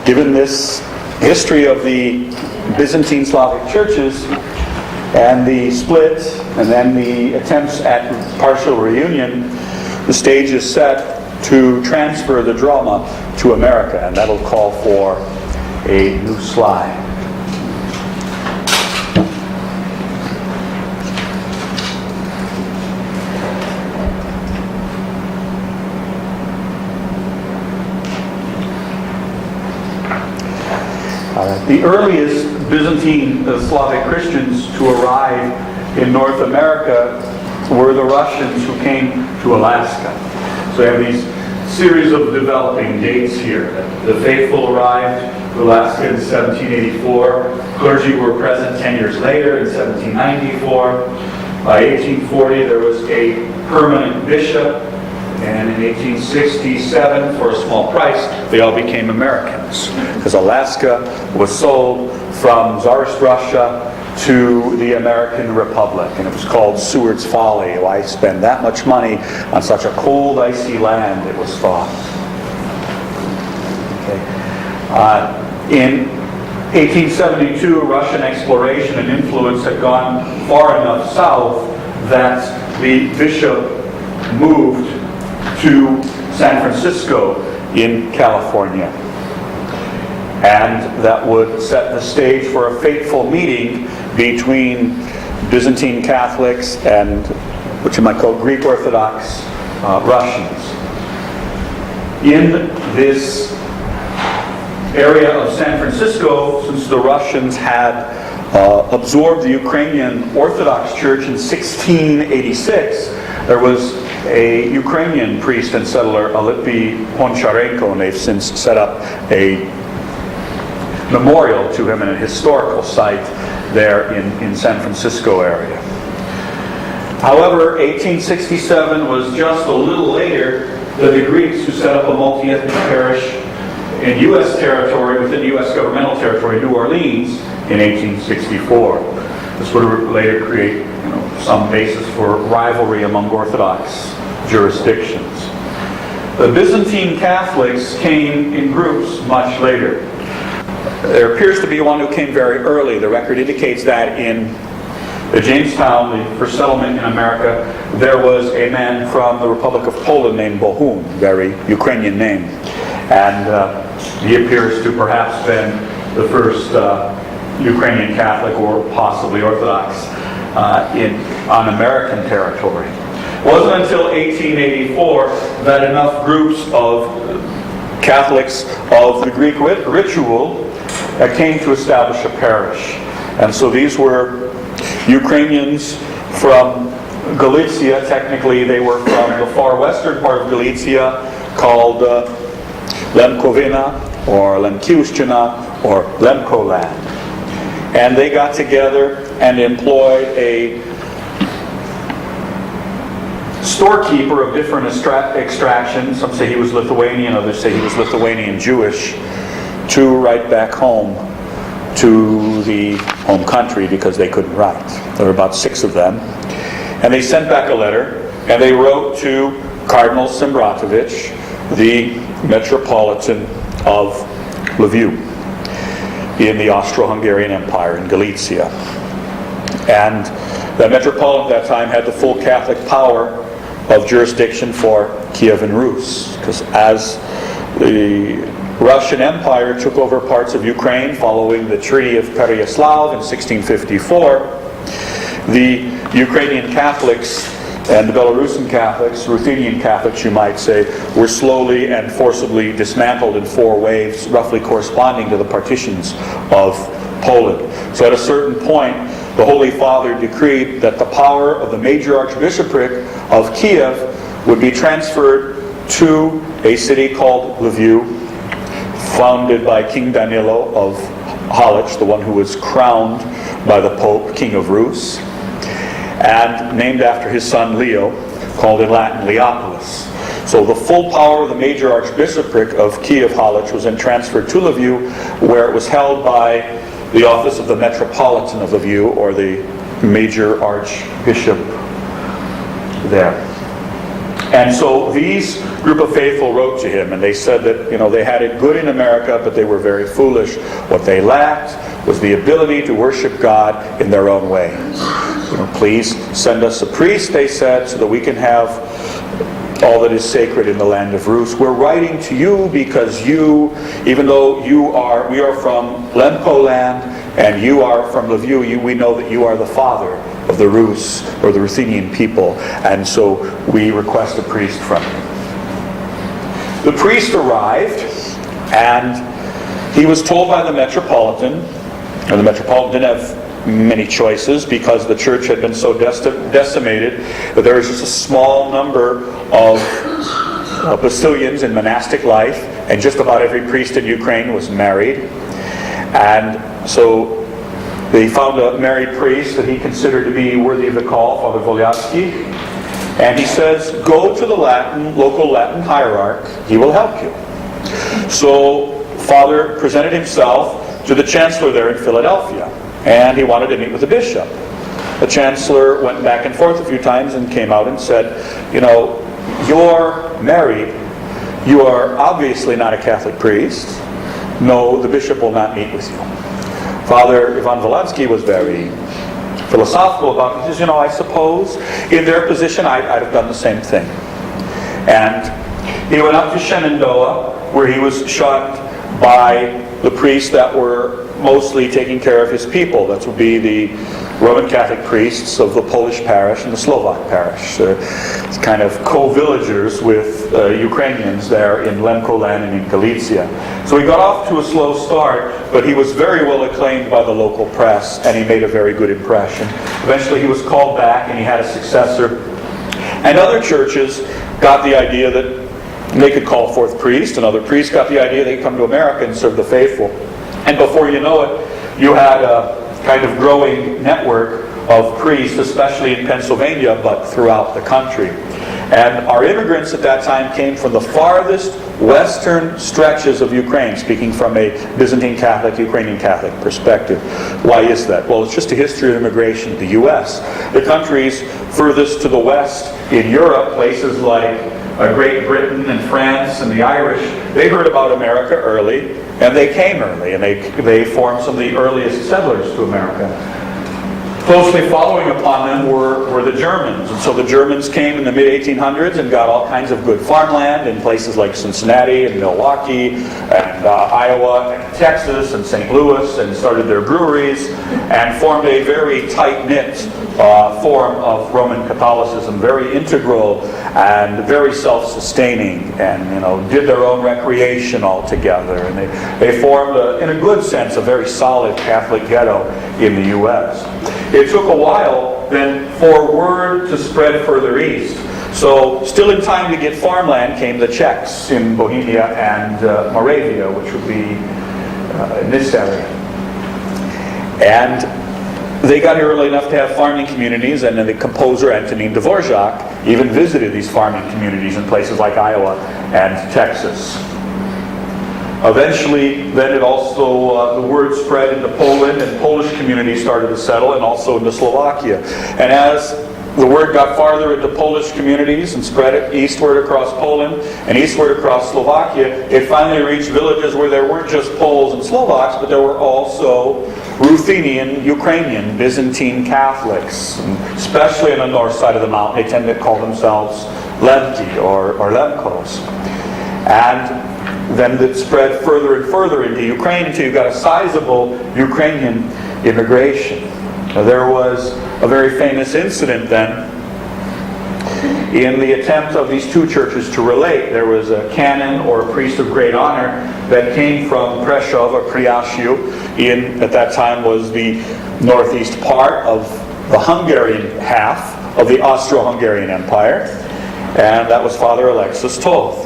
Given this history of the Byzantine Slavic churches and the split and then the attempts at partial reunion, the stage is set to transfer the drama to America, and that'll call for a new slide. The earliest Byzantine Slavic Christians to arrive in North America were the Russians who came to Alaska. So you have these series of developing dates here. The faithful arrived to Alaska in 1784. Clergy were present 10 years later in 1794. By 1840 there was a permanent bishop. And in 1867, for a small price, they all became Americans. Because Alaska was sold from Tsarist Russia to the American Republic. And it was called Seward's Folly. Why spend that much money on such a cold, icy land, it was thought. Okay. In 1872, Russian exploration and influence had gone far enough south that the bishop moved to San Francisco in California. And that would set the stage for a fateful meeting between Byzantine Catholics and what you might call Greek Orthodox Russians. In this area of San Francisco, since the Russians had absorbed the Ukrainian Orthodox Church in 1686, there was a Ukrainian priest and settler, Alipy Poncharenko, and they've since set up a memorial to him in a historical site there in San Francisco area. However, 1867 was just a little later than the Greeks who set up a multi-ethnic parish in U.S. territory, within U.S. governmental territory, New Orleans, in 1864. This would later create some basis for rivalry among Orthodox jurisdictions. The Byzantine Catholics came in groups much later. There appears to be one who came very early. The record indicates that in Jamestown, the first settlement in America, there was a man from the Republic of Poland named Bohun, very Ukrainian name. And he appears to perhaps been the first Ukrainian Catholic or possibly Orthodox on American territory. It wasn't until 1884 that enough groups of Catholics of the Greek ritual came to establish a parish. And so these were Ukrainians from Galicia. Technically they were from the far western part of Galicia called Lemkovina or Lemkiushchina or Lemkoland. And they got together and employed a storekeeper of different extractions. Some say he was Lithuanian, others say he was Lithuanian Jewish, to write back home to the home country because they couldn't write. There were about 6 of them. And they sent back a letter, and they wrote to Cardinal Sembratovich, the Metropolitan of Lviv in the Austro-Hungarian Empire in Galicia. And the Metropolitan at that time had the full Catholic power of jurisdiction for Kiev and Rus, because as the Russian Empire took over parts of Ukraine following the Treaty of Pereyaslav in 1654, the Ukrainian Catholics and the Belarusian Catholics, Ruthenian Catholics you might say, were slowly and forcibly dismantled in 4 waves, roughly corresponding to the partitions of Poland. So at a certain point, the Holy Father decreed that the power of the major archbishopric of Kiev would be transferred to a city called Lviv, founded by King Danilo of Halych, the one who was crowned by the Pope, King of Rus, and named after his son Leo, called in Latin Leopolis. So the full power of the major archbishopric of Kiev Halych was then transferred to Lviv, where it was held by the office of the Metropolitan of Lviv, or the major archbishop there. And so these group of faithful wrote to him, and they said that they had it good in America, but they were very foolish. What they lacked was the ability to worship God in their own way. Please send us a priest, they said, so that we can have all that is sacred in the land of Rus. We're writing to you because you, even though we are from Lemko land and you are from Lviv, we know that you are the father of the Rus, or the Ruthenian people, and so we request a priest from you. The priest arrived, and he was told by the Metropolitan, and the Metropolitan didn't have many choices because the church had been so decimated that there was just a small number of Basilians in monastic life, and just about every priest in Ukraine was married. And so they found a married priest that he considered to be worthy of the call, Father Volyatsky, and he says, go to the local Latin hierarch, he will help you. So Father presented himself to the chancellor there in Philadelphia, and he wanted to meet with the bishop. The chancellor went back and forth a few times and came out and said, you're married, you are obviously not a Catholic priest, no, the bishop will not meet with you. Father Ivan Volyatsky was very philosophical about it. He says, I suppose in their position I'd have done the same thing. And he went up to Shenandoah, where he was shot by the priests that were mostly taking care of his people. That would be the Roman Catholic priests of the Polish parish and the Slovak parish. It's kind of co-villagers with Ukrainians there in Lemko land and in Galicia. So he got off to a slow start, but he was very well acclaimed by the local press, and he made a very good impression. Eventually he was called back, and he had a successor. And other churches got the idea that they could call forth priests, and other priests got the idea they could come to America and serve the faithful. And before you know it, you had a kind of growing network of priests, especially in Pennsylvania, but throughout the country. And our immigrants at that time came from the farthest western stretches of Ukraine, speaking from a Byzantine Catholic, Ukrainian Catholic perspective. Why is that? Well, it's just a history of immigration to the U.S. The countries furthest to the west in Europe, places like Great Britain and France and the Irish, they heard about America early, and they came early, and they formed some of the earliest settlers to America. Closely following upon them were the Germans. And so the Germans came in the mid-1800s and got all kinds of good farmland in places like Cincinnati and Milwaukee and Iowa and Texas and St. Louis, and started their breweries and formed a very tight-knit form of Roman Catholicism, very integral and very self-sustaining, and did their own recreation all together. And they formed, in a good sense, a very solid Catholic ghetto in the U.S. It took a while then for word to spread further east. So still in time to get farmland came the Czechs in Bohemia and Moravia, which would be in this area. And they got here early enough to have farming communities, and then the composer Antonin Dvorak even visited these farming communities in places like Iowa and Texas. Eventually, then it also, the word spread into Poland, and Polish communities started to settle, and also into Slovakia. And as the word got farther into Polish communities and spread it eastward across Poland and eastward across Slovakia. It finally reached villages where there weren't just Poles and Slovaks, but there were also Ruthenian, Ukrainian, Byzantine Catholics, especially on the north side of the mountain. They tend to call themselves Lemki or Lemkos. And then it spread further and further into Ukraine until you got a sizable Ukrainian immigration. Now, there was a very famous incident then in the attempt of these two churches to relate. There was a canon or a priest of great honor that came from Prešov or Priashiu, at that time was the northeast part of the Hungarian half of the Austro-Hungarian Empire, and that was Father Alexis Toth.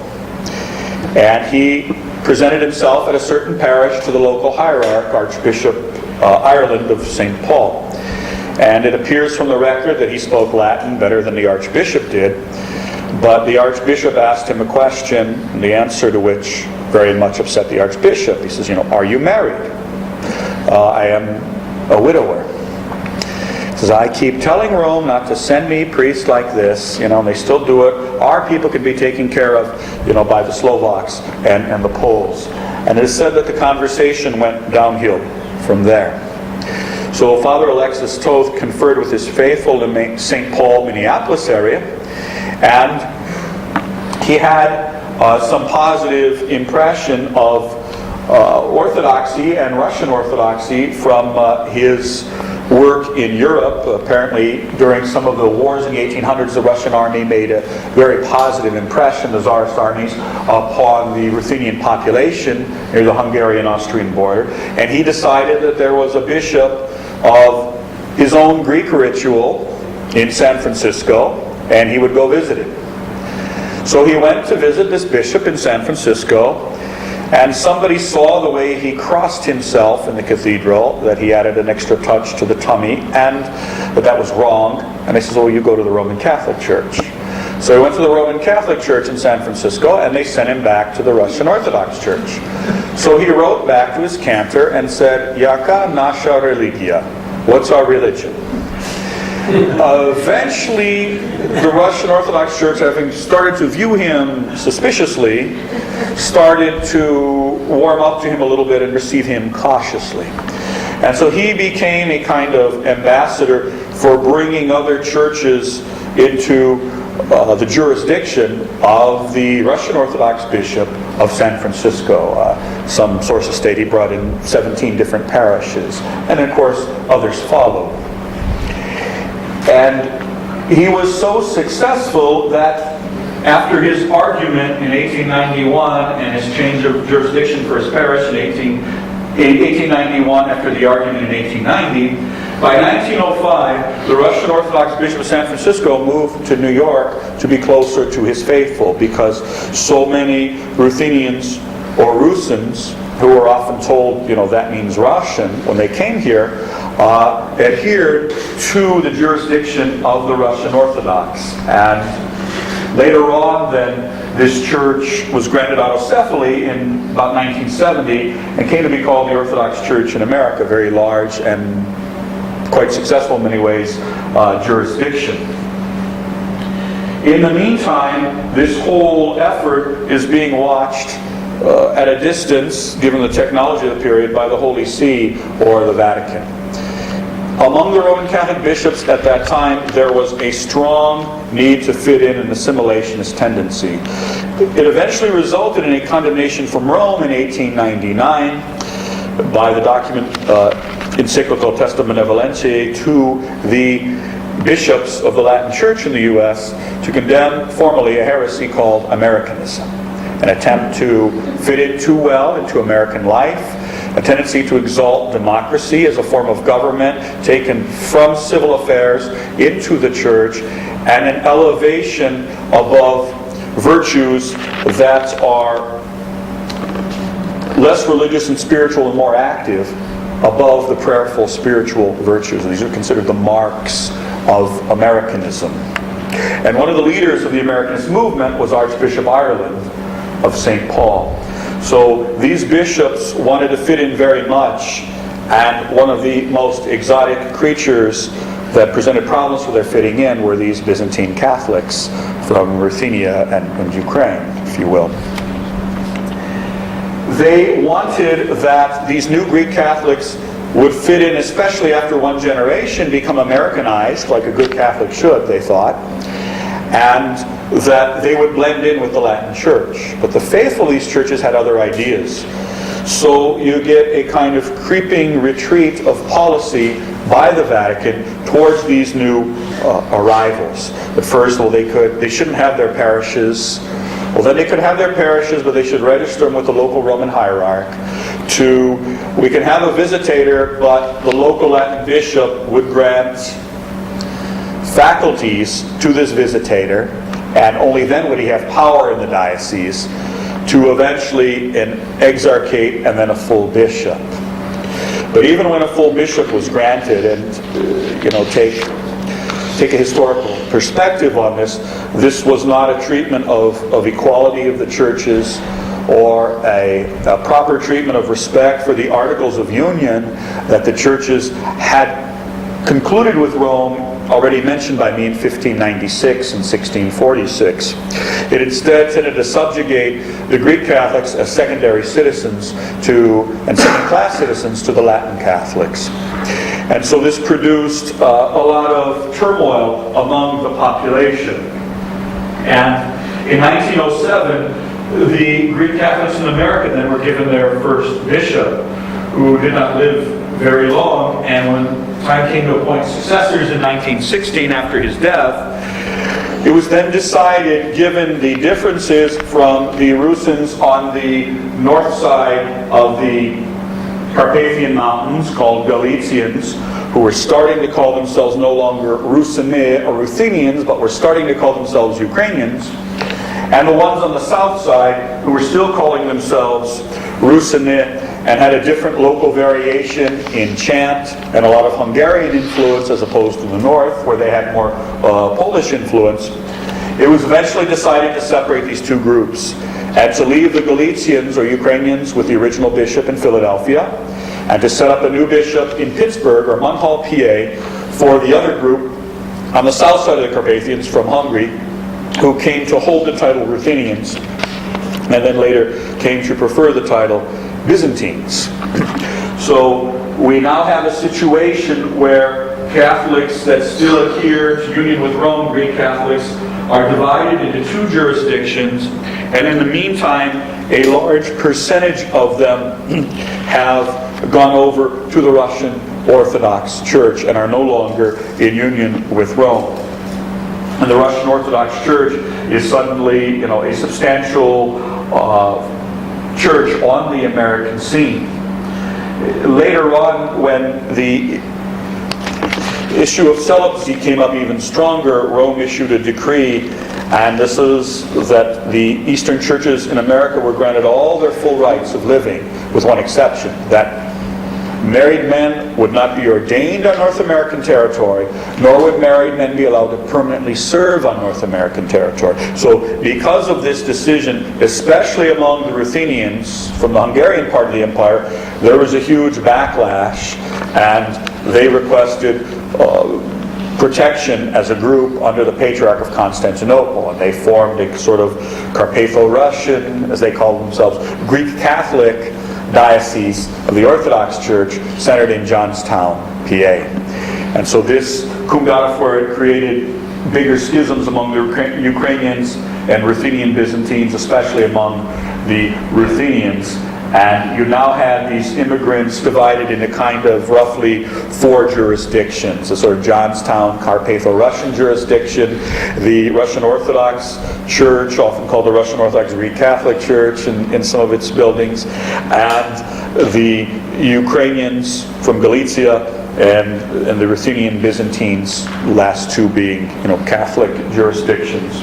And he presented himself at a certain parish to the local hierarch, Archbishop Ireland of St. Paul. And it appears from the record that he spoke Latin better than the Archbishop did. But the Archbishop asked him a question, and the answer to which very much upset the Archbishop. He says, are you married? I am a widower. He says, I keep telling Rome not to send me priests like this, and they still do it. Our people can be taken care of, by the Slovaks and the Poles. And it is said that the conversation went downhill from there. So Father Alexis Toth conferred with his faithful in St. Paul, Minneapolis area, and he had some positive impression of Orthodoxy and Russian Orthodoxy from his work in Europe. Apparently, during some of the wars in the 1800s, the Russian army made a very positive impression, the Tsarist armies, upon the Ruthenian population near the Hungarian-Austrian border. And he decided that there was a bishop of his own Greek ritual in San Francisco, and he would go visit him. So he went to visit this bishop in San Francisco, and somebody saw the way he crossed himself in the cathedral, that he added an extra touch to the tummy, and that was wrong. And they said, you go to the Roman Catholic Church. So he went to the Roman Catholic Church in San Francisco, and they sent him back to the Russian Orthodox Church. So he wrote back to his cantor and said, Yaka nasha religia? What's our religion? Eventually, the Russian Orthodox Church, having started to view him suspiciously, started to warm up to him a little bit and receive him cautiously. And so he became a kind of ambassador for bringing other churches into the jurisdiction of the Russian Orthodox Bishop of San Francisco. Some sources state he brought in 17 different parishes. And of course, others followed. And he was so successful that after his argument in 1891 and his change of jurisdiction for his parish in 1891, after the argument in 1890, by 1905, the Russian Orthodox Bishop of San Francisco moved to New York to be closer to his faithful, because so many Ruthenians or Rusins, who were often told, that means Russian, when they came here, adhered to the jurisdiction of the Russian Orthodox. And later on, then, this church was granted autocephaly in about 1970 and came to be called the Orthodox Church in America, very large and quite successful in many ways jurisdiction. In the meantime, this whole effort is being watched at a distance, given the technology of the period, by the Holy See or the Vatican. Among the Roman Catholic bishops at that time, there was a strong need to fit in an assimilationist tendency. It eventually resulted in a condemnation from Rome in 1899 by the document Encyclical Testa Benevolentiae to the bishops of the Latin Church in the U.S. to condemn formally a heresy called Americanism, an attempt to fit in too well into American life, a tendency to exalt democracy as a form of government taken from civil affairs into the church, and an elevation above virtues that are less religious and spiritual and more active above the prayerful spiritual virtues. And these are considered the marks of Americanism. And one of the leaders of the Americanist movement was Archbishop Ireland of St. Paul. So these bishops wanted to fit in very much, and one of the most exotic creatures that presented problems for their fitting in were these Byzantine Catholics from Ruthenia and Ukraine, if you will. They wanted that these new Greek Catholics would fit in, especially after one generation, become Americanized, like a good Catholic should, they thought, and that they would blend in with the Latin Church. But the faithful of these churches had other ideas. So you get a kind of creeping retreat of policy by the Vatican towards these new arrivals. At first, they shouldn't have their parishes. Well, then they could have their parishes, but they should register them with the local Roman hierarch. We can have a visitator, but the local Latin bishop would grant faculties to this visitator, and only then would he have power in the diocese, to eventually an exarchate and then a full bishop. But even when a full bishop was granted, and take a historical perspective on this, this was not a treatment of equality of the churches or a proper treatment of respect for the Articles of Union that the churches had concluded with Rome, already mentioned by me in 1596 and 1646. It instead tended to subjugate the Greek Catholics as secondary citizens and second-class citizens to the Latin Catholics. And so this produced a lot of turmoil among the population. And in 1907, the Greek Catholics in America then were given their first bishop, who did not live very long, and when time came to appoint successors in 1916 after his death, it was then decided, given the differences from the Rusins on the north side of the Carpathian Mountains, called Galicians, who were starting to call themselves no longer Rusini or Ruthenians, but were starting to call themselves Ukrainians, and the ones on the south side who were still calling themselves Rusini and had a different local variation in chant and a lot of Hungarian influence as opposed to the north, where they had more Polish influence. It was eventually decided to separate these two groups and to leave the Galicians or Ukrainians with the original bishop in Philadelphia, and to set up a new bishop in Pittsburgh or Munhall, PA, for the other group on the south side of the Carpathians from Hungary, who came to hold the title Ruthenians, and then later came to prefer the title Byzantines. So we now have a situation where Catholics that still adhere to union with Rome, Greek Catholics, are divided into two jurisdictions, and in the meantime, a large percentage of them have gone over to the Russian Orthodox Church and are no longer in union with Rome. And the Russian Orthodox Church is suddenly, a substantial church on the American scene. Later on, when the issue of celibacy came up even stronger, Rome issued a decree, and this is that the Eastern churches in America were granted all their full rights of living, with one exception, that married men would not be ordained on North American territory, nor would married men be allowed to permanently serve on North American territory. So because of this decision, especially among the Ruthenians from the Hungarian part of the empire, there was a huge backlash, and they requested protection as a group under the Patriarch of Constantinople, and they formed a sort of Carpatho-Russian, as they called themselves, Greek Catholic diocese of the Orthodox Church, centered in Johnstown, PA. And so this cum datafor created bigger schisms among the Ukrainians and Ruthenian Byzantines, especially among the Ruthenians. And you now had these immigrants divided into kind of roughly 4 jurisdictions. The sort of Johnstown, Carpatho-Russian jurisdiction, the Russian Orthodox Church, often called the Russian Orthodox Greek Catholic Church in some of its buildings, and the Ukrainians from Galicia, and the Ruthenian Byzantines, last two being, Catholic jurisdictions.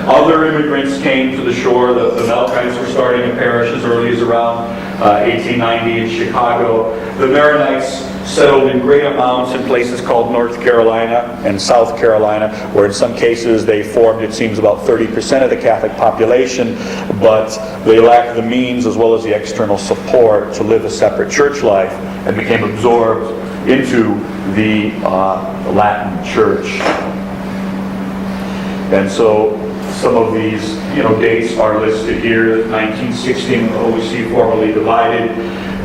Other immigrants came to the shore. The Melkites were starting a parish as early as around 1890 in Chicago. The Maronites settled in great amounts in places called North Carolina and South Carolina, where in some cases they formed, it seems, about 30% of the Catholic population, but they lacked the means as well as the external support to live a separate church life, and became absorbed into the Latin Church. And so some of these dates are listed here. 1916, the OEC formally divided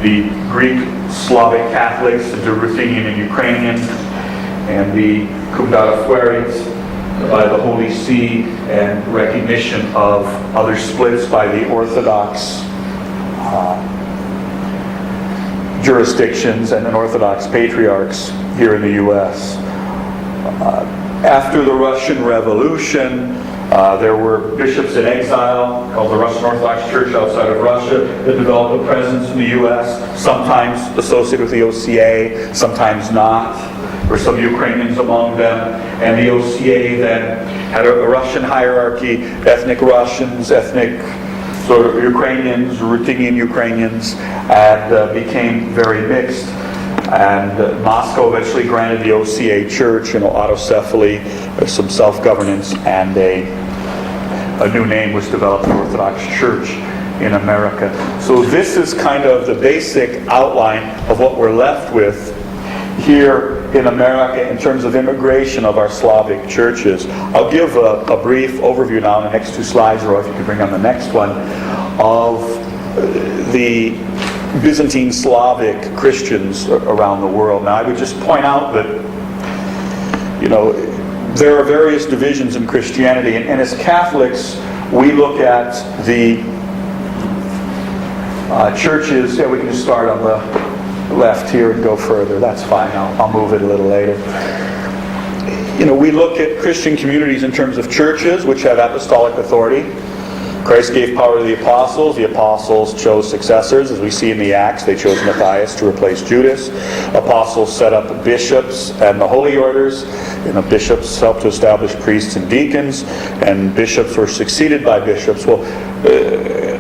the Greek Slavic Catholics into Ruthenian and Ukrainian, and the Cum Laude Fuerit by the Holy See, and recognition of other splits by the Orthodox jurisdictions and then Orthodox patriarchs here in the U.S. After the Russian Revolution, there were bishops in exile called the Russian Orthodox Church outside of Russia that developed a presence in the U.S., sometimes associated with the OCA, sometimes not. There were some Ukrainians among them, and the OCA then had a Russian hierarchy, ethnic Russians, ethnic sort of Ukrainians, Ruthenian Ukrainians, and became very mixed. And Moscow eventually granted the OCA Church, autocephaly, some self-governance, and a new name was developed, the Orthodox Church in America. So this is kind of the basic outline of what we're left with here in America in terms of immigration of our Slavic churches. I'll give a brief overview now in the next two slides, or if you could bring on the next one, of the Byzantine Slavic Christians around the world. Now, I would just point out that, there are various divisions in Christianity, and as Catholics, we look at the churches. Yeah, we can just start on the left here and go further. That's fine. I'll move it a little later. We look at Christian communities in terms of churches which have apostolic authority. Christ gave power to the apostles. The apostles chose successors. As we see in the Acts, they chose Matthias to replace Judas. Apostles set up bishops and the holy orders. Bishops helped to establish priests and deacons, and bishops were succeeded by bishops. Well,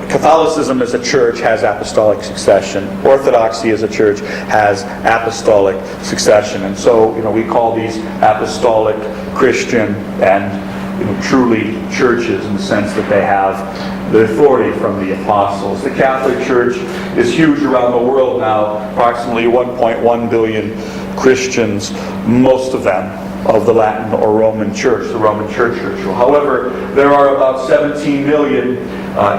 Catholicism as a church has apostolic succession. Orthodoxy as a church has apostolic succession. And so, we call these apostolic Christian and truly churches in the sense that they have the authority from the apostles. The Catholic Church is huge around the world now, approximately 1.1 billion Christians, most of them of the Latin or Roman Church, the Roman Church ritual. However, there are about 17 million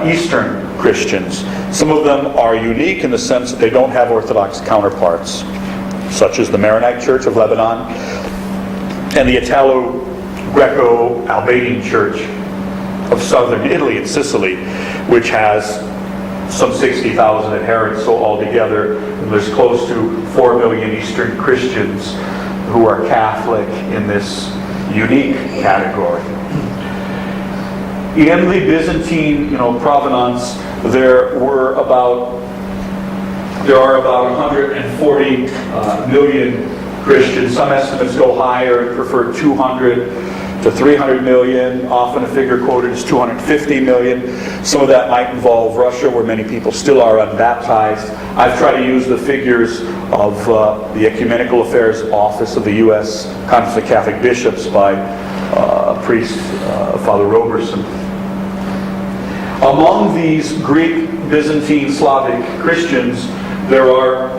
Eastern Christians. Some of them are unique in the sense that they don't have Orthodox counterparts, such as the Maronite Church of Lebanon and the Greco-Albanian Church of southern Italy and Sicily, which has some 60,000 adherents. So altogether, there's close to 4 million Eastern Christians who are Catholic in this unique category. In the Byzantine, provenance, there are about 140 million Christians. Some estimates go higher and prefer 200 to 300 million. Often a figure quoted is 250 million. Some of that might involve Russia, where many people still are unbaptized. I've tried to use the figures of the Ecumenical Affairs Office of the U.S. Conference of Catholic Bishops by priest Father Roberson. Among these Greek, Byzantine, Slavic Christians, there are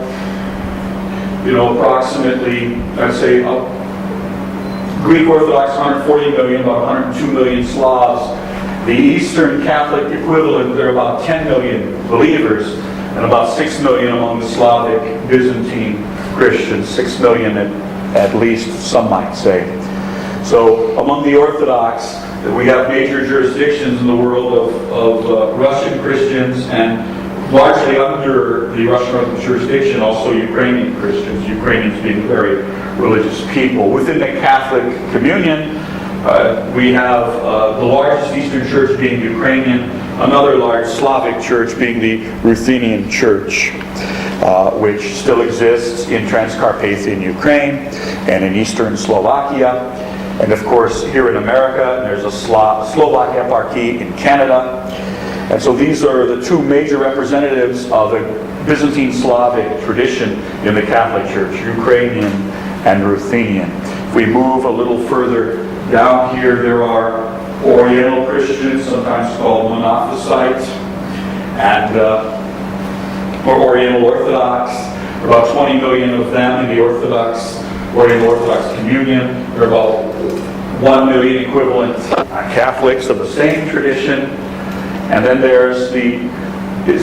approximately, I'd say, Greek Orthodox 140 million, about 102 million Slavs. The Eastern Catholic equivalent, there are about 10 million believers, and about 6 million among the Slavic Byzantine Christians, 6 million at least, some might say. So among the Orthodox, we have major jurisdictions in the world of Russian Christians, and largely under the Russian Orthodox jurisdiction, also Ukrainian Christians, Ukrainians being very religious people. Within the Catholic communion, we have the largest Eastern Church being Ukrainian, another large Slavic church being the Ruthenian Church, which still exists in Transcarpathian Ukraine and in Eastern Slovakia. And of course, here in America, there's a Slovak eparchy in Canada. And so these are the two major representatives of a Byzantine Slavic tradition in the Catholic Church, Ukrainian and Ruthenian. If we move a little further down here, there are Oriental Christians, sometimes called Monophysite, and or Oriental Orthodox. About 20 million of them in the Orthodox according to Orthodox Communion. There are about 1 million equivalent Catholics of the same tradition. And then there's the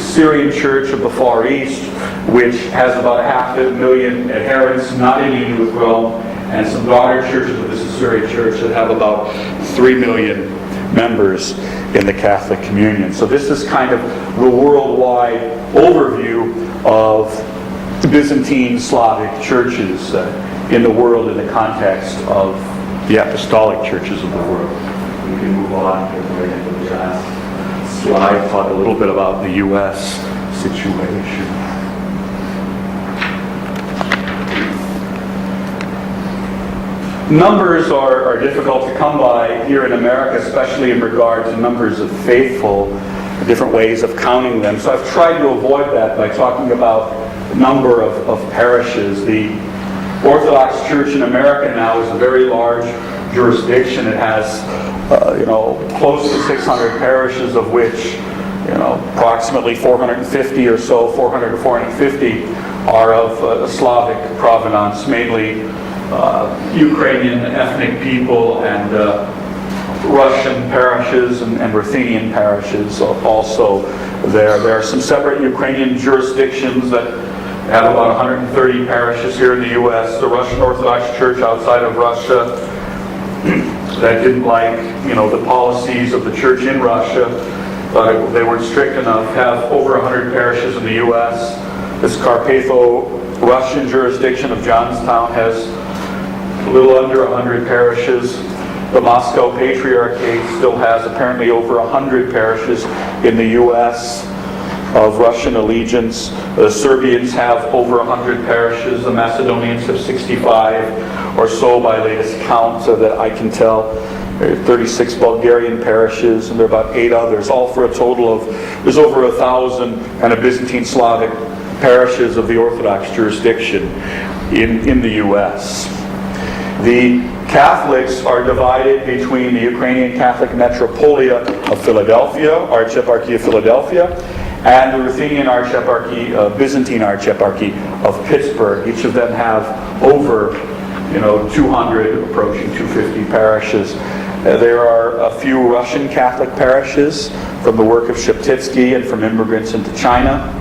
Syrian Church of the Far East, which has about 500,000 adherents, not in union with Rome, and some daughter churches of this Syrian Church that have about 3 million members in the Catholic Communion. So this is kind of the worldwide overview of Byzantine Slavic churches in the world in the context of the apostolic churches of the world. We can move on to the last slide, talk a little bit about the U.S. situation. Numbers are difficult to come by here in America, especially in regard to numbers of faithful, different ways of counting them. So I've tried to avoid that by talking about the number of parishes. The Orthodox Church in America now is a very large jurisdiction. It has, close to 600 parishes, of which, approximately 450 or so, 400 to 450 are of Slavic provenance, mainly Ukrainian ethnic people and Russian parishes and Ruthenian parishes also there. There are some separate Ukrainian jurisdictions that have about 130 parishes here in the U.S. The Russian Orthodox Church outside of Russia that didn't like, the policies of the church in Russia, but they weren't strict enough, have over 100 parishes in the U.S. This Carpatho-Russian jurisdiction of Johnstown has a little under 100 parishes. The Moscow Patriarchate still has apparently over 100 parishes in the U.S. of Russian allegiance. The Serbians have over 100 parishes. The Macedonians have 65 or so by latest count that I can tell. There are 36 Bulgarian parishes, and there are about 8 others, all for a total of, there's over 1,000 kind of Byzantine Slavic parishes of the Orthodox jurisdiction in the U.S. The Catholics are divided between the Ukrainian Catholic Metropolia of Philadelphia, Archeparchy of Philadelphia, and the Ruthenian Archeparchy, Byzantine Archeparchy of Pittsburgh. Each of them have over 200, approaching 250 parishes. There are a few Russian Catholic parishes from the work of Sheptytsky and from immigrants into China.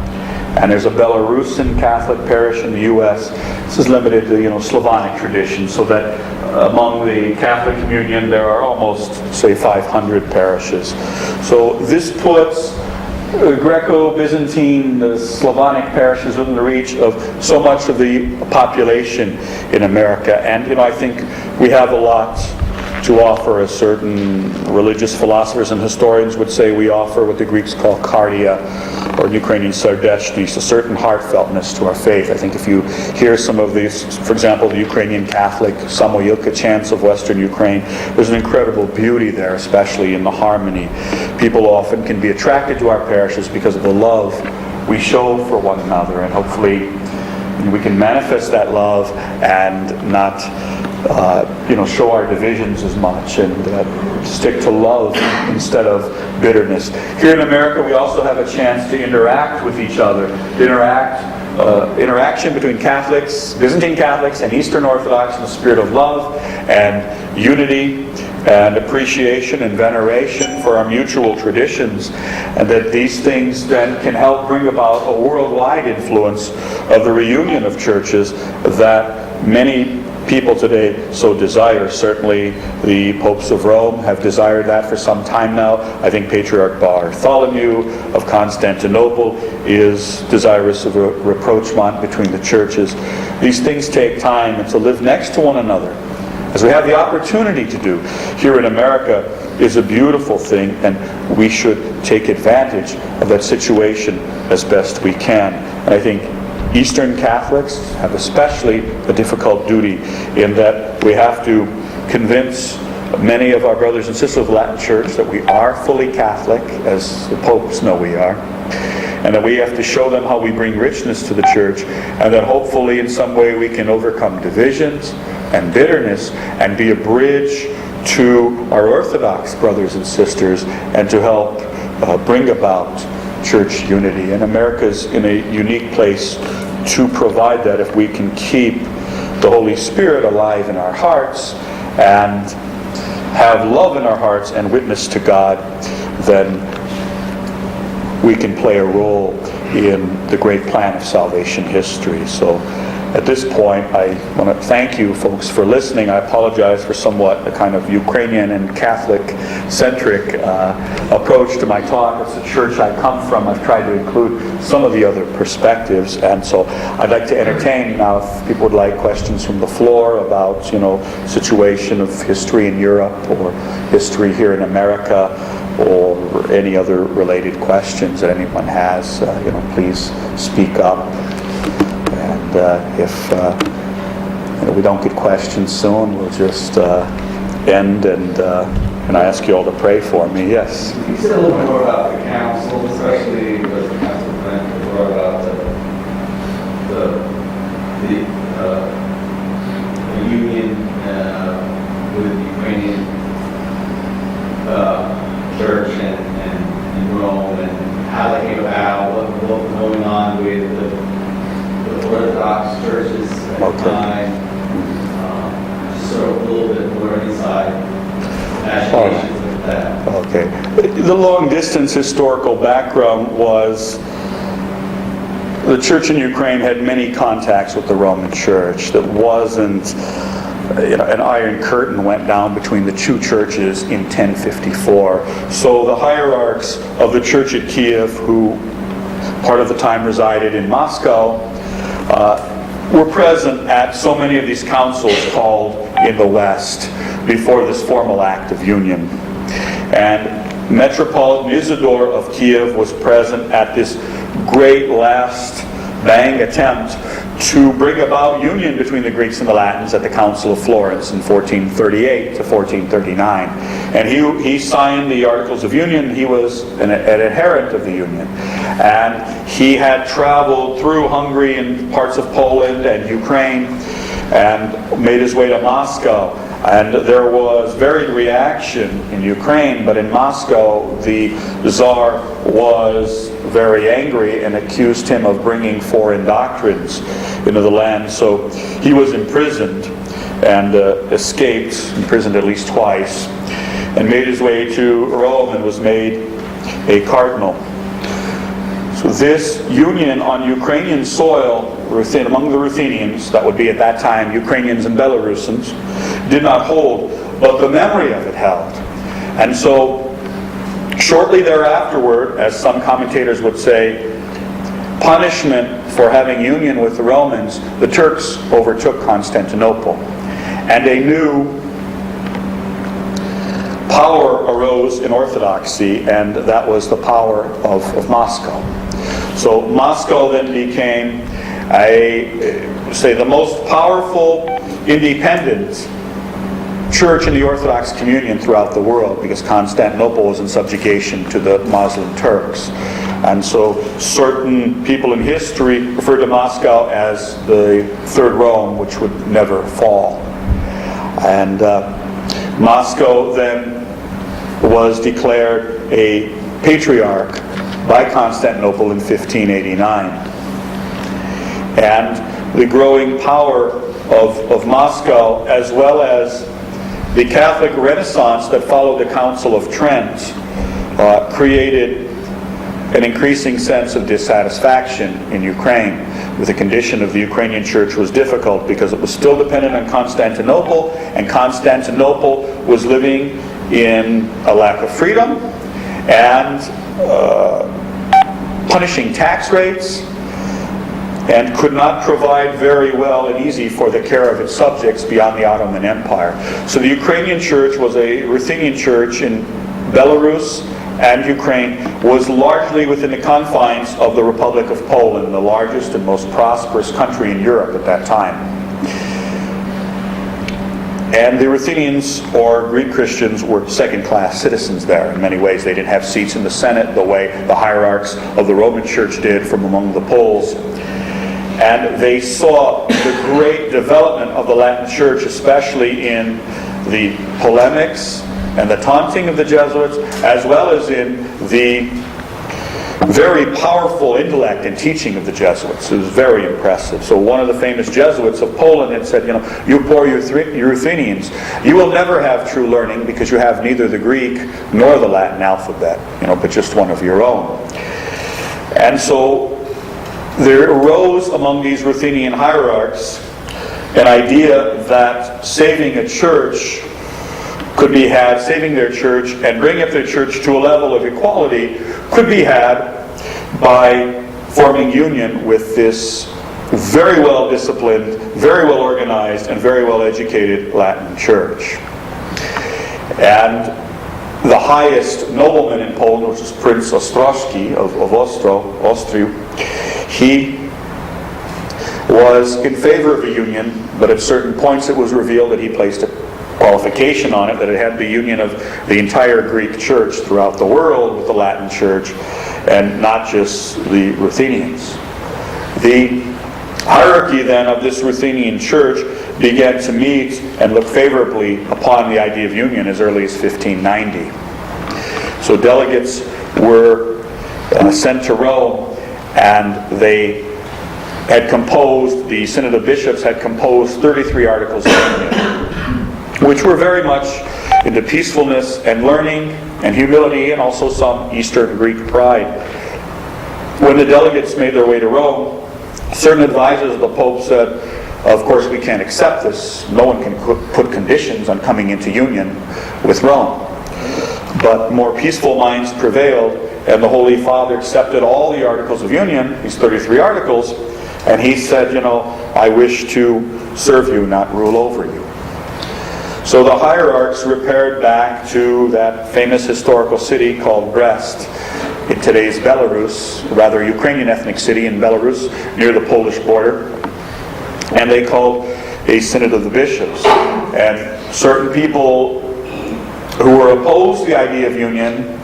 And there's a Belarusian Catholic parish in the U.S. This is limited to, Slavonic tradition, so that among the Catholic communion there are almost, say, 500 parishes. So this puts Greco-Byzantine, Slavonic parishes within the reach of so much of the population in America. And, I think we have a lot to offer, as certain religious philosophers and historians would say. We offer what the Greeks call kardia, or in Ukrainian serdechность, a certain heartfeltness to our faith. I think if you hear some of these, for example, the Ukrainian Catholic Samoilka chants of Western Ukraine, there's an incredible beauty there, especially in the harmony. People often can be attracted to our parishes because of the love we show for one another, and hopefully we can manifest that love and not show our divisions as much, and stick to love instead of bitterness. Here in America, we also have a chance to interact with each other. Interaction between Catholics, Byzantine Catholics, and Eastern Orthodox in the spirit of love and unity and appreciation and veneration for our mutual traditions, and that these things then can help bring about a worldwide influence of the reunion of churches that many people today so desire. Certainly the popes of Rome have desired that for some time now. I think Patriarch Bartholomew of Constantinople is desirous of a rapprochement between the churches. These things take time, and to live next to one another, as we have the opportunity to do here in America, is a beautiful thing, and we should take advantage of that situation as best we can. And I think Eastern Catholics have especially a difficult duty in that we have to convince many of our brothers and sisters of the Latin Church that we are fully Catholic, as the popes know we are, and that we have to show them how we bring richness to the church, and that hopefully in some way we can overcome divisions and bitterness and be a bridge to our Orthodox brothers and sisters, and to help bring about church unity. And America's in a unique place to provide that if we can keep the Holy Spirit alive in our hearts and have love in our hearts and witness to God, then we can play a role in the great plan of salvation history. So at this point, I want to thank you folks for listening. I apologize for somewhat a kind of Ukrainian and Catholic-centric approach to my talk. It's the church I come from. I've tried to include some of the other perspectives, and so I'd like to entertain now if people would like questions from the floor about, situation of history in Europe or history here in America, or any other related questions that anyone has. Please speak up. And if we don't get questions soon, we'll just end, and I ask you all to pray for me. Yes? Can you say a little more about the council, especially with the council plan, more about the union with the Ukrainian church and Rome, and how that came about, what was going on with the Orthodox churches at the time, just sort of a little bit more inside machinations with that. Okay. The long distance historical background was the church in Ukraine had many contacts with the Roman Church. That wasn't, an iron curtain went down between the two churches in 1054. So the hierarchs of the church at Kiev, who part of the time resided in Moscow, were present at so many of these councils called in the West before this formal act of union. And Metropolitan Isidore of Kiev was present at this great last bang attempt to bring about union between the Greeks and the Latins at the Council of Florence in 1438 to 1439. And he signed the Articles of Union. He was an adherent of the Union. And he had traveled through Hungary and parts of Poland and Ukraine and made his way to Moscow. And there was varied reaction in Ukraine, but in Moscow the Tsar was very angry and accused him of bringing foreign doctrines into the land. So he was imprisoned and escaped, imprisoned at least twice, and made his way to Rome and was made a cardinal. So this union on Ukrainian soil among the Ruthenians, that would be at that time Ukrainians and Belarusians, did not hold, but the memory of it held. And so shortly thereafterward, as some commentators would say, punishment for having union with the Romans, the Turks overtook Constantinople. And a new power arose in Orthodoxy, and that was the power of Moscow. So Moscow then became the most powerful independent church in the Orthodox communion throughout the world, because Constantinople was in subjugation to the Muslim Turks. And so certain people in history refer to Moscow as the Third Rome, which would never fall. And Moscow then was declared a patriarch by Constantinople in 1589. And the growing power of Moscow, as well as the Catholic Renaissance that followed the Council of Trent, created an increasing sense of dissatisfaction in Ukraine. With the condition of the Ukrainian church was difficult because it was still dependent on Constantinople, and Constantinople was living in a lack of freedom and punishing tax rates, and could not provide very well and easy for the care of its subjects beyond the Ottoman Empire. So the Ukrainian church was a Ruthenian church in Belarus and Ukraine, was largely within the confines of the Republic of Poland, the largest and most prosperous country in Europe at that time. And the Ruthenians, or Greek Christians, were second-class citizens there. In many ways, they didn't have seats in the Senate the way the hierarchs of the Roman Church did from among the Poles. And they saw the great development of the Latin Church, especially in the polemics and the taunting of the Jesuits, as well as in the very powerful intellect and teaching of the Jesuits. It was very impressive. So one of the famous Jesuits of Poland had said, you poor Ruthenians, you will never have true learning because you have neither the Greek nor the Latin alphabet, but just one of your own. And so there arose among these Ruthenian hierarchs an idea that saving a church could be had, saving their church and bringing up their church to a level of equality could be had by forming union with this very well disciplined, very well organized, and very well educated Latin church. And the highest nobleman in Poland, which is Prince Ostrowski of Austria, he was in favor of a union, but at certain points it was revealed that he placed a qualification on it, that it had the union of the entire Greek church throughout the world with the Latin church, and not just the Ruthenians. The hierarchy then of this Ruthenian church began to meet and look favorably upon the idea of union as early as 1590. So delegates were sent to Rome, and they had composed, the Synod of Bishops had composed 33 articles of union, which were very much into peacefulness and learning and humility and also some Eastern Greek pride. When the delegates made their way to Rome, certain advisors of the Pope said, of course we can't accept this. No one can put conditions on coming into union with Rome. But more peaceful minds prevailed, and the Holy Father accepted all the articles of union, these 33 articles, and he said, I wish to serve you, not rule over you. So the hierarchs repaired back to that famous historical city called Brest in today's Belarus, rather Ukrainian ethnic city in Belarus, near the Polish border. And they called a Synod of the Bishops. And certain people who were opposed to the idea of union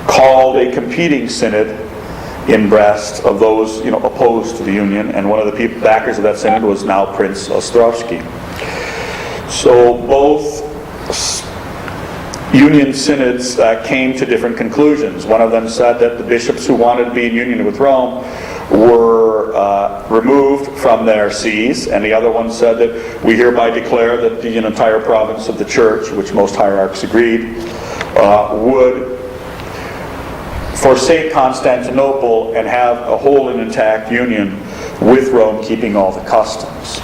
called a competing synod in Brest of those opposed to the union. And one of the backers of that synod was now Prince Ostrowski. So both union synods came to different conclusions. One of them said that the bishops who wanted to be in union with Rome were removed from their sees, and the other one said that we hereby declare that the entire province of the church, which most hierarchs agreed, would forsake Constantinople and have a whole and intact union with Rome, keeping all the customs.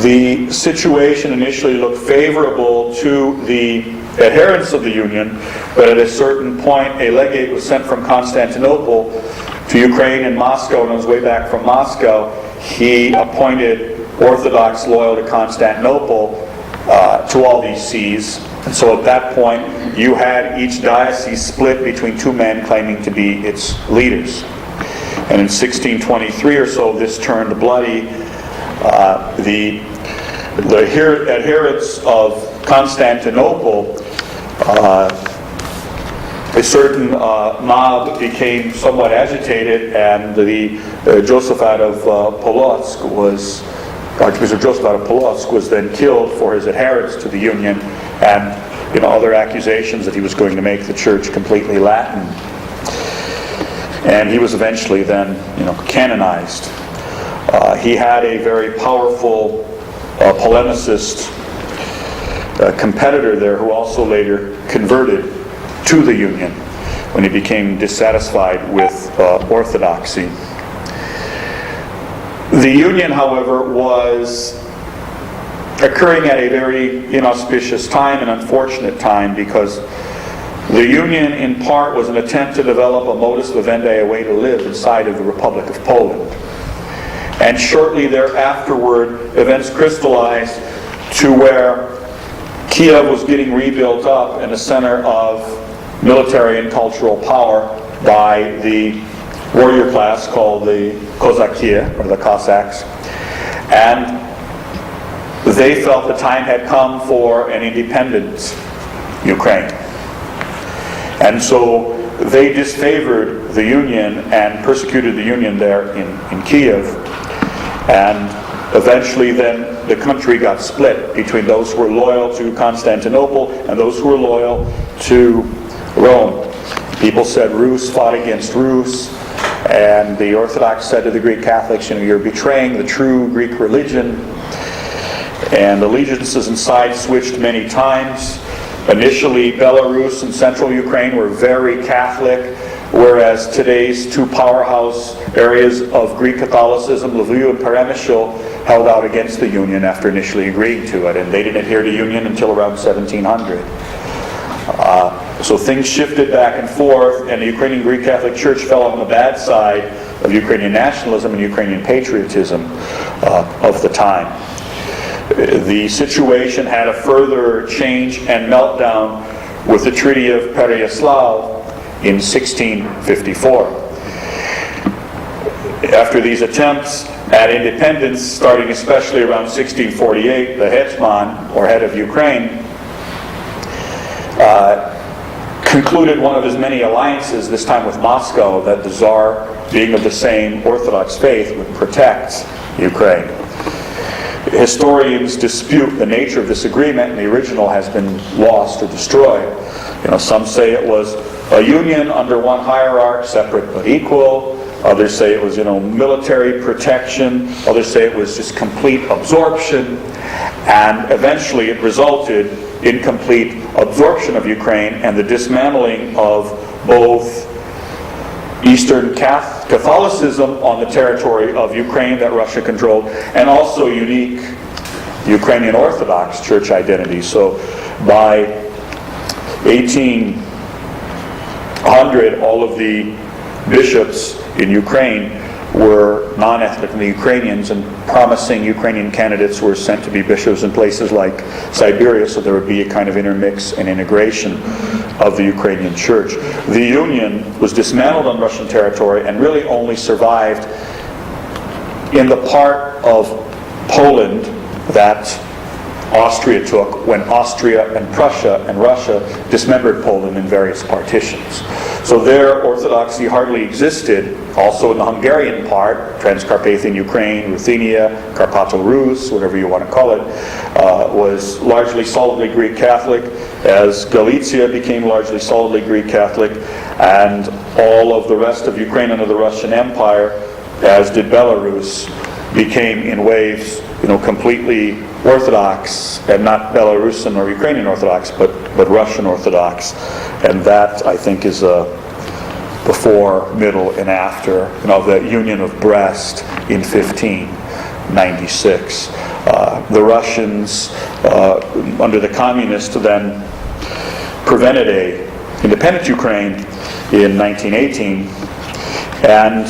The situation initially looked favorable to the adherents of the union, but at a certain point a legate was sent from Constantinople to Ukraine and Moscow, and on his way back from Moscow he appointed Orthodox loyal to Constantinople to all these sees. And so at that point you had each diocese split between two men claiming to be its leaders. And in 1623 or so this turned bloody. The adherents of Constantinople, a certain mob became somewhat agitated, and the Josephat of Polotsk Archbishop Josephat of Polotsk was then killed for his adherence to the union, and other accusations that he was going to make the church completely Latin. And he was eventually then canonized. He had a very powerful polemicist competitor there who also later converted to the union when he became dissatisfied with orthodoxy. The union, however, was occurring at a very inauspicious time, an unfortunate time, because the union in part was an attempt to develop a modus vivendi, a way to live inside of the Republic of Poland. And shortly thereafterward, events crystallized to where Kiev was getting rebuilt up in a center of military and cultural power by the warrior class called the Kozakia, or the Cossacks. And they felt the time had come for an independent Ukraine. And so they disfavored the union and persecuted the union there in Kiev. And eventually then the country got split between those who were loyal to Constantinople and those who were loyal to Rome, People said Rus fought against Rus, and the Orthodox said to the Greek Catholics, you're betraying the true Greek religion. And allegiances and sides switched many times. Initially, Belarus and central Ukraine were very Catholic, whereas today's two powerhouse areas of Greek Catholicism, Lviv and Peremyshel, held out against the Union after initially agreeing to it, and they didn't adhere to Union until around 1700. So things shifted back and forth, and the Ukrainian Greek Catholic Church fell on the bad side of Ukrainian nationalism and Ukrainian patriotism of the time. The situation had a further change and meltdown with the Treaty of Pereyaslav in 1654. After these attempts at independence, starting especially around 1648, the Hetman, or head of Ukraine, concluded one of his many alliances, this time with Moscow, that the Tsar, being of the same Orthodox faith, would protect Ukraine. Historians dispute the nature of this agreement, and the original has been lost or destroyed. Some say it was a union under one hierarch, separate but equal. Others say it was, military protection. Others say it was just complete absorption. And eventually it resulted in complete absorption of Ukraine and the dismantling of both Eastern Catholicism on the territory of Ukraine that Russia controlled, and also unique Ukrainian Orthodox Church identity. So by 1800, all of the bishops in Ukraine were non-ethnically Ukrainians, and promising Ukrainian candidates were sent to be bishops in places like Siberia, so there would be a kind of intermix and integration of the Ukrainian church. The Union was dismantled on Russian territory and really only survived in the part of Poland that Austria took when Austria and Prussia and Russia dismembered Poland in various partitions. So their Orthodoxy hardly existed. Also in the Hungarian part, Transcarpathian Ukraine, Ruthenia, Carpato-Rus, whatever you want to call it, was largely solidly Greek Catholic, as Galicia became largely solidly Greek Catholic, and all of the rest of Ukraine under the Russian Empire, as did Belarus, became in waves, completely Orthodox, and not Belarusian or Ukrainian Orthodox, but Russian Orthodox. And that, I think, is a before, middle, and after the Union of Brest in 1596. The Russians, under the communists, then prevented a independent Ukraine in 1918, and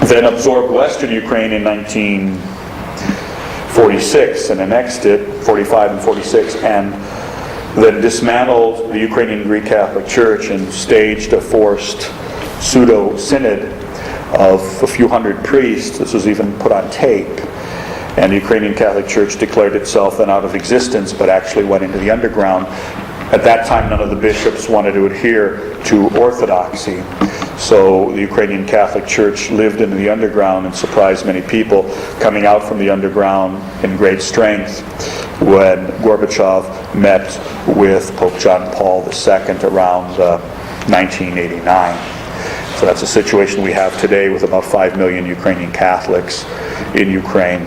then absorbed Western Ukraine in 1946 and annexed it, 45 and 46, and then dismantled the Ukrainian Greek Catholic Church and staged a forced pseudo-synod of a few hundred priests. This was even put on tape. And the Ukrainian Catholic Church declared itself then out of existence, but actually went into the underground. At that time, none of the bishops wanted to adhere to Orthodoxy. So the Ukrainian Catholic Church lived in the underground and surprised many people coming out from the underground in great strength when Gorbachev met with Pope John Paul II around 1989. So that's a situation we have today with about 5 million Ukrainian Catholics in Ukraine.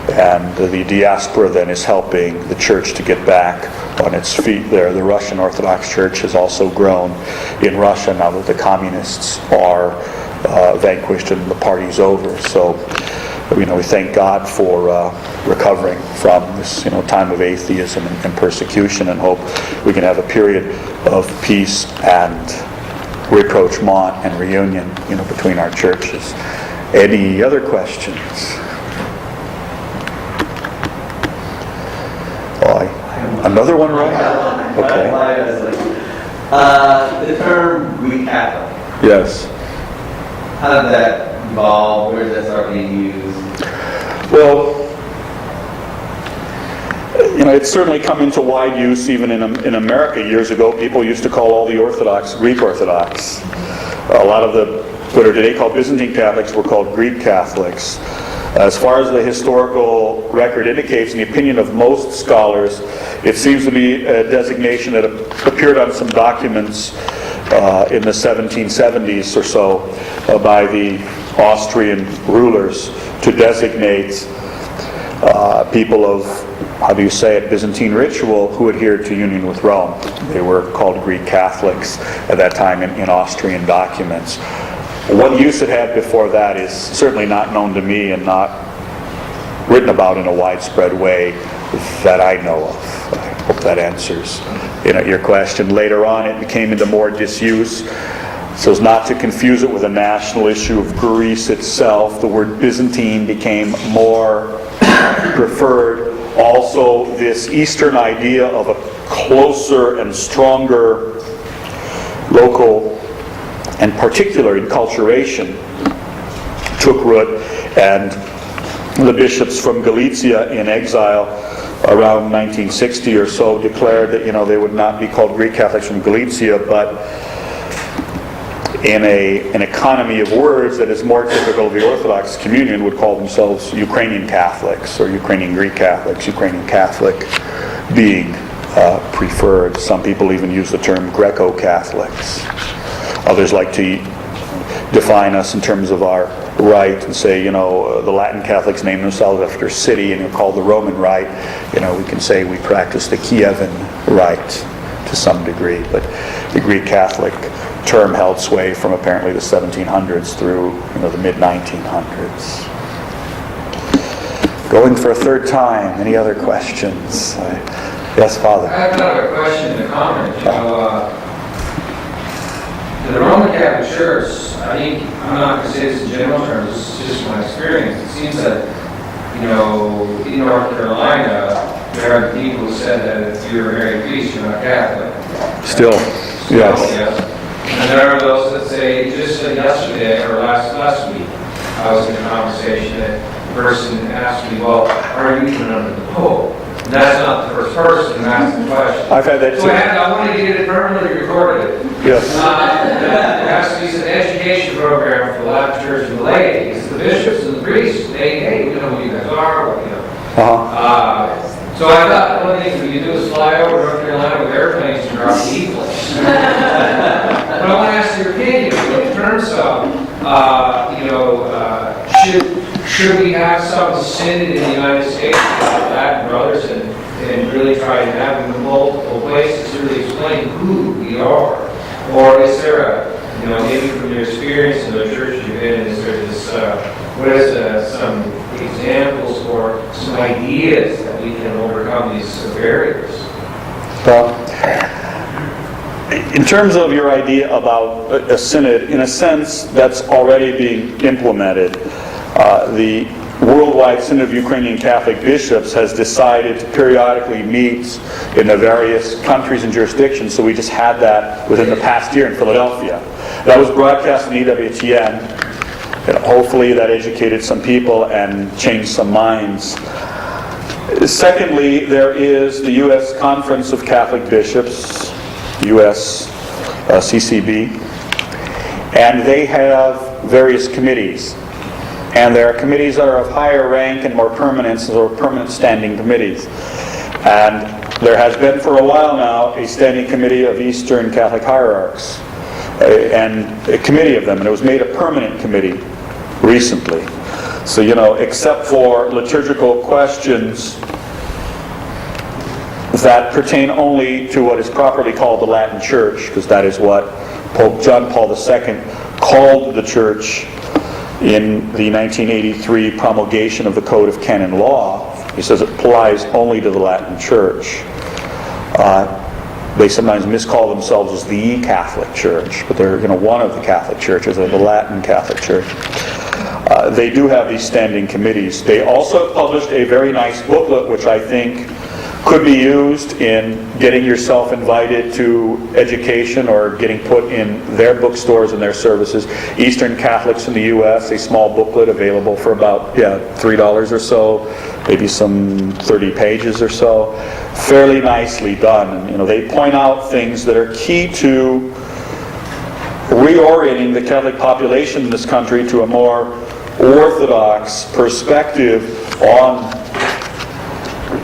And the diaspora then is helping the church to get back on its feet there. The Russian Orthodox Church has also grown in Russia now that the communists are vanquished and the party's over. So we thank God for recovering from this time of atheism and persecution, and hope we can have a period of peace and rapprochement and reunion between our churches. Any other questions? Another one, right? Okay. The term Greek Catholic. Yes. How did that evolve? Where did that start being used? Well, it's certainly come into wide use even in America. Years ago, people used to call all the Orthodox Greek Orthodox. A lot of the what are today called Byzantine Catholics were called Greek Catholics. As far as the historical record indicates, in the opinion of most scholars, it seems to be a designation that appeared on some documents in the 1770s or so by the Austrian rulers to designate people of, how do you say it, Byzantine ritual who adhered to union with Rome. They were called Greek Catholics at that time in Austrian documents. What use it had before that is certainly not known to me and not written about in a widespread way that I know of. I hope that answers your question. Later on it became into more disuse, so as not to confuse it with a national issue of Greece itself. The word Byzantine became more preferred. Also, this Eastern idea of a closer and stronger local and particular enculturation took root, and the bishops from Galicia in exile around 1960 or so declared that they would not be called Greek Catholics from Galicia, but in an economy of words that is more typical of the Orthodox communion, would call themselves Ukrainian Catholics or Ukrainian Greek Catholics, Ukrainian Catholic being preferred. Some people even use the term Greco-Catholics. Others like to define us in terms of our rite and say, the Latin Catholics name themselves after a city and call the Roman Rite. We can say we practice the Kievan Rite to some degree, but the Greek Catholic term held sway from apparently the 1700s through the mid-1900s. Going for a third time. Any other questions? Yes, Father. I have another question and a comment. The Roman Catholic Church, I think, I'm not going to say this in general terms, this is just my experience. It seems that, in North Carolina, there are people who said that if you're a married priest, you're not Catholic. Still, yes. And there are those that say, just yesterday or last week, I was in a conversation that a person asked me, well, are you even under the Pope? And that's not the first person who asked the question. I've had that too. So I want to get it permanently recorded. Yes. There has to be some education program for the Latin Church and the ladies, the bishops and the priests. Hey, we know who you guys are. So I thought one thing we could do is fly over North Carolina with airplanes and drop leaflets. But I want to ask your opinion in terms of, should we have some synod in the United States about Latin brothers and really try to have them in multiple places to really explain who we are? Or is there maybe from your experience in the church you've been, is there this, some examples or some ideas that we can overcome these barriers? Well, in terms of your idea about a synod, in a sense, that's already being implemented. The Worldwide Synod of Ukrainian Catholic Bishops has decided to periodically meet in the various countries and jurisdictions, so we just had that within the past year in Philadelphia. That was broadcast on EWTN, and hopefully that educated some people and changed some minds. Secondly, there is the U.S. Conference of Catholic Bishops, U.S. CCB, and they have various committees. And there are committees that are of higher rank and more permanence, or permanent standing committees. And there has been for a while now a standing committee of Eastern Catholic hierarchs, and a committee of them, and it was made a permanent committee recently. So, except for liturgical questions that pertain only to what is properly called the Latin Church, because that is what Pope John Paul II called the Church in the 1983 promulgation of the Code of Canon Law. He says it applies only to the Latin Church. They sometimes miscall themselves as the Catholic Church, but they're one of the Catholic churches, or the Latin Catholic Church. They do have these standing committees. They also published a very nice booklet, which I think could be used in getting yourself invited to education or getting put in their bookstores and their services. Eastern Catholics in the U.S., a small booklet available for about $3 or so, maybe some 30 pages or so. Fairly nicely done. And, they point out things that are key to reorienting the Catholic population in this country to a more orthodox perspective on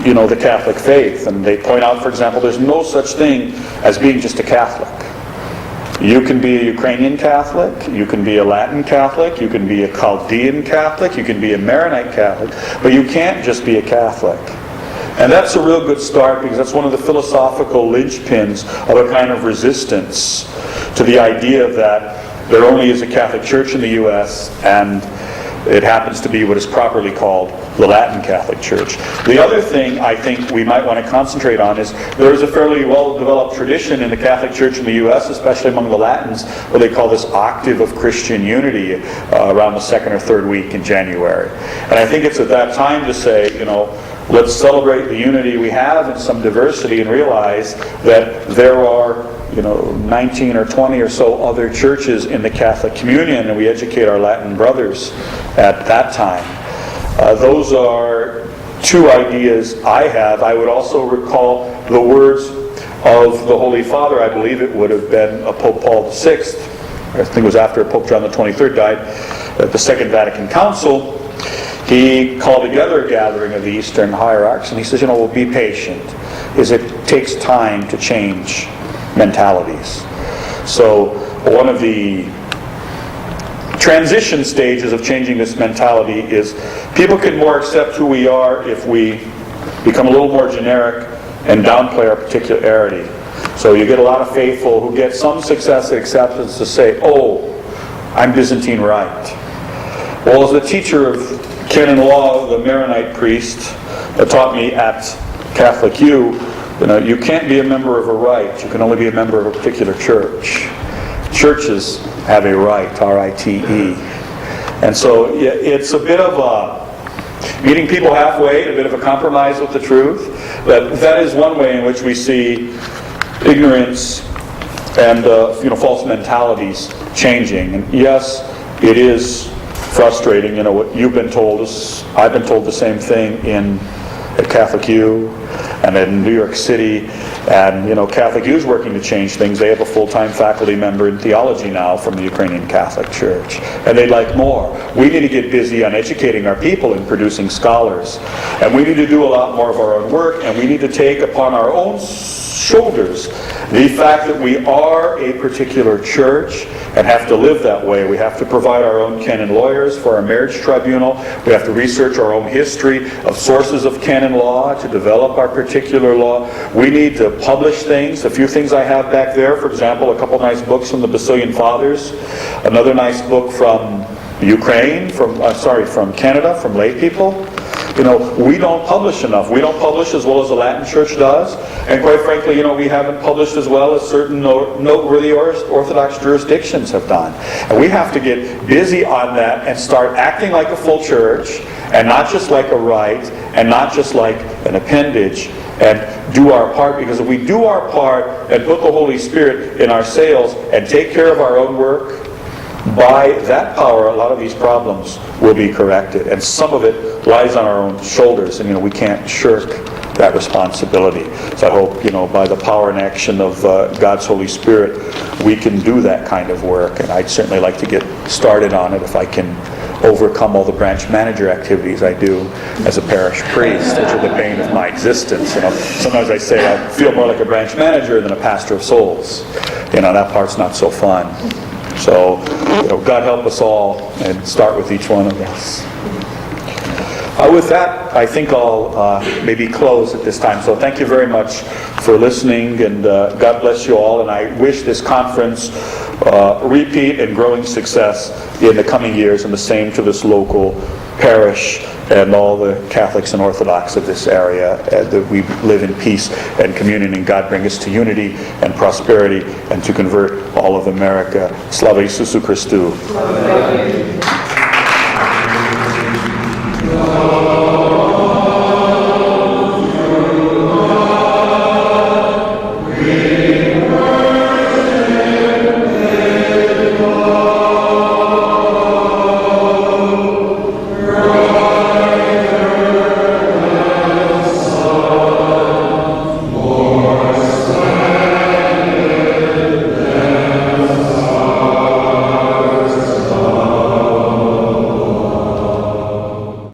the Catholic faith. And they point out, for example, there's no such thing as being just a Catholic. You can be a Ukrainian Catholic, you can be a Latin Catholic, you can be a Chaldean Catholic, you can be a Maronite Catholic, but you can't just be a Catholic. And that's a real good start, because that's one of the philosophical linchpins of a kind of resistance to the idea that there only is a Catholic Church in the U.S. and it happens to be what is properly called the Latin Catholic Church. The other thing I think we might want to concentrate on is there is a fairly well-developed tradition in the Catholic Church in the U.S., especially among the Latins, what they call this octave of Christian unity around the second or third week in January. And I think it's at that time to say, let's celebrate the unity we have and some diversity, and realize that there are 19 or 20 or so other churches in the Catholic communion, and we educate our Latin brothers at that time. Those are two ideas I have. I would also recall the words of the Holy Father. I believe it would have been Pope Paul VI. I think it was after Pope John the 23rd died, at the Second Vatican Council. He called together a gathering of the Eastern hierarchs, and he says, we'll be patient, because it takes time to change mentalities. So one of the transition stages of changing this mentality is people can more accept who we are if we become a little more generic and downplay our particularity. So you get a lot of faithful who get some success and acceptance to say, I'm Byzantine Rite. Well, as a teacher of canon law, the Maronite priest that taught me at Catholic U, you can't be a member of a rite. You can only be a member of a particular church. Churches have a rite, R-I-T-E. And so it's a bit of a meeting people halfway, a bit of a compromise with the truth. But that is one way in which we see ignorance and false mentalities changing. And yes, it is frustrating. What you've been told is, I've been told the same thing at Catholic U and in New York City. And Catholic U is working to change things. They have a full-time faculty member in theology now from the Ukrainian Catholic Church, and they'd like more. We need to get busy on educating our people and producing scholars, and we need to do a lot more of our own work, and we need to take upon our own shoulders the fact that we are a particular church and have to live that way. We have to provide our own canon lawyers for our marriage tribunal. We have to research our own history of sources of canon law to develop our particular law. We need to publish things. A few things I have back there, for example, a couple nice books from the Basilian Fathers, another nice book from Ukraine, from Canada, from lay people. We don't publish enough. We don't publish as well as the Latin Church does. And quite frankly, we haven't published as well as certain noteworthy Orthodox jurisdictions have done. And we have to get busy on that and start acting like a full church, and not just like a rite, and not just like an appendage, and do our part. Because if we do our part and put the Holy Spirit in our sails and take care of our own work, by that power, a lot of these problems will be corrected. And some of it lies on our own shoulders, and we can't shirk that responsibility. So I hope, by the power and action of God's Holy Spirit, we can do that kind of work. And I'd certainly like to get started on it if I can overcome all the branch manager activities I do as a parish priest, which are the bane of my existence. Sometimes I say I feel more like a branch manager than a pastor of souls. That part's not so fun. So, God help us all, and start with each one of us. With that, I think I'll maybe close at this time. So thank you very much for listening, and God bless you all. And I wish this conference repeat and growing success in the coming years, and the same to this local parish and all the Catholics and Orthodox of this area, that we live in peace and communion, and God bring us to unity and prosperity, and to convert all of America. Slava Isusu Christu. Amen.